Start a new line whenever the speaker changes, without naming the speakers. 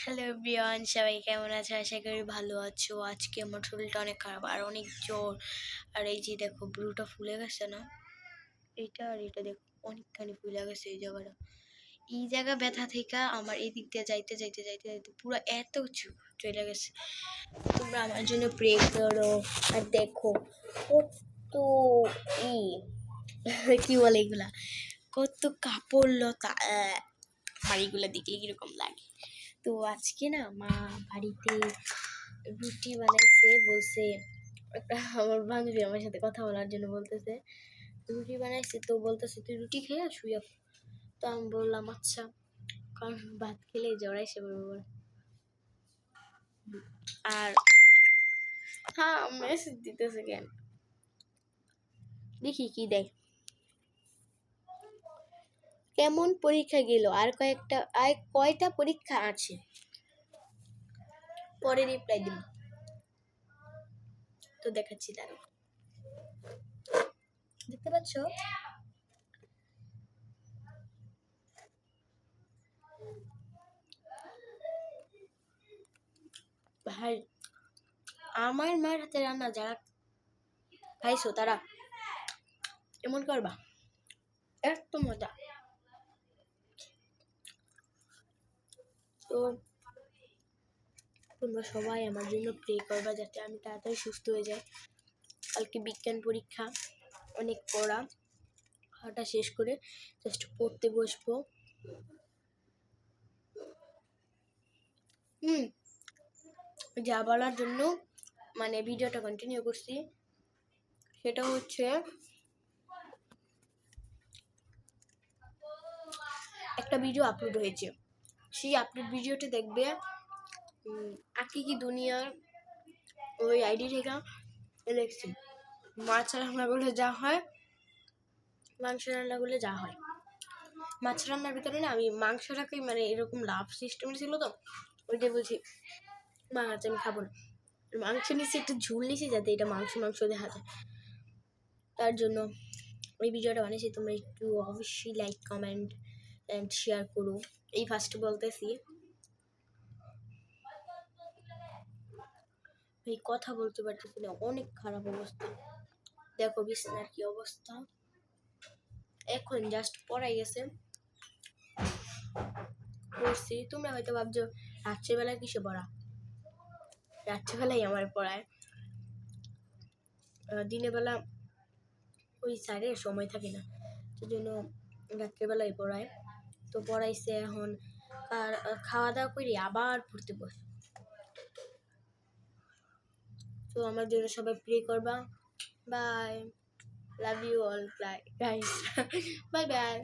Hello everyone, সবাই কেমন আছো? আশা করি ভালো আছো। আজকে আমার শরীরটা অনেক খারাপ আর অনেক জ্বর। আর এই যে দেখো ব্রুটা ফুলে গেছে না, এইটা আর এটা দেখো অনেকখানি ফুলে গেছে। এই জায়গা ব্যথা থেকে আমার এই দিক দিয়ে যাইতে যাইতে যাইতে যাইতে পুরো এত চলে গেছে। তোমরা আমার জন্য প্রে করো। আর দেখো কত ই কি বলে এগুলা, কত কাপড় লতা বাড়িগুলো দিকে কিরকম লাগে। তো আজকে না মা বাড়িতে রুটি বানাইছে, বলছে আমার বান্ধবী আমার সাথে কথা বলার জন্য বলতেছে রুটি বানাইছে, তো বলতেছে তুই রুটি খেয়ে শুয়ে। তো আমি বললাম আচ্ছা, কারণ ভাত খেলে জড়াইছে বরাবর। আর হ্যাঁ, মেসেজ দিতেছে কেন দেখি কি দেখ। কেমন পরীক্ষা গেল? আর কয়টা পরীক্ষা আছে, পরে রিপ্লাই দিব। তো দেখাচ্ছি, দাঁড়াও, দেখতে পাচ্ছ? ভাই, আমার মার হাতে রান্না যারা খাইছো তারা এমন করবা, এত মজা। তো তোমরা সবাই আমার জন্য প্রে করবা যাতে আমি তাড়াতাড়ি সুস্থ হয়ে যাই। কালকে বিজ্ঞান পরীক্ষা, অনেক পড়া, খাওয়াটা শেষ করে জাস্ট পড়তে বসবো। যা বলার জন্য মানে ভিডিওটা কন্টিনিউ করছি সেটা হচ্ছে একটা ভিডিও আপলোড হয়েছে, সেই আপলোড ভিডিওটি দেখবে আকি কি দুনিয়ার ওই আইডি থেকে দেখছি। মাছ রান্না করলে যা হয়, মাংস রান্না করলে যা হয়। মাছ রান্নার ভিতরে না আমি মাংসটাকে মানে এরকম লাভ সিস্টেম ছিল, তো ওইটাই বলছি মাছ আমি খাবো না। মাংস নিচে একটু ঝুল নিছি যাতে এটা মাংস মাংস দেখা যায়, তার জন্য ওই ভিডিওটা বানিয়েছি। তোমরা একটু অবশ্যই লাইক কমেন্ট অ্যান্ড শেয়ার করো। এই ফার্স্ট বলতেছি, এই কথা বলতে পারতেছি না, অনেক খারাপ অবস্থা। দেখো বিছানার কি অবস্থা, এখন জাস্ট পড়াই গেছে পড়ছি। তোমরা হয়তো ভাবছো রাত্রেবেলা কিসে পড়া, রাত্রেবেলাই আমার পড়ায়, দিনের বেলা ওই স্যারের সময় থাকে না, সেজন্য রাত্রেবেলায় পড়ায়। তো পড়াইছে, এখন আর খাওয়া দাওয়া করি আবার পড়তে বসে। তো আমার জন্য সবাই প্রে করবা। Bye, love you all guys, bye by.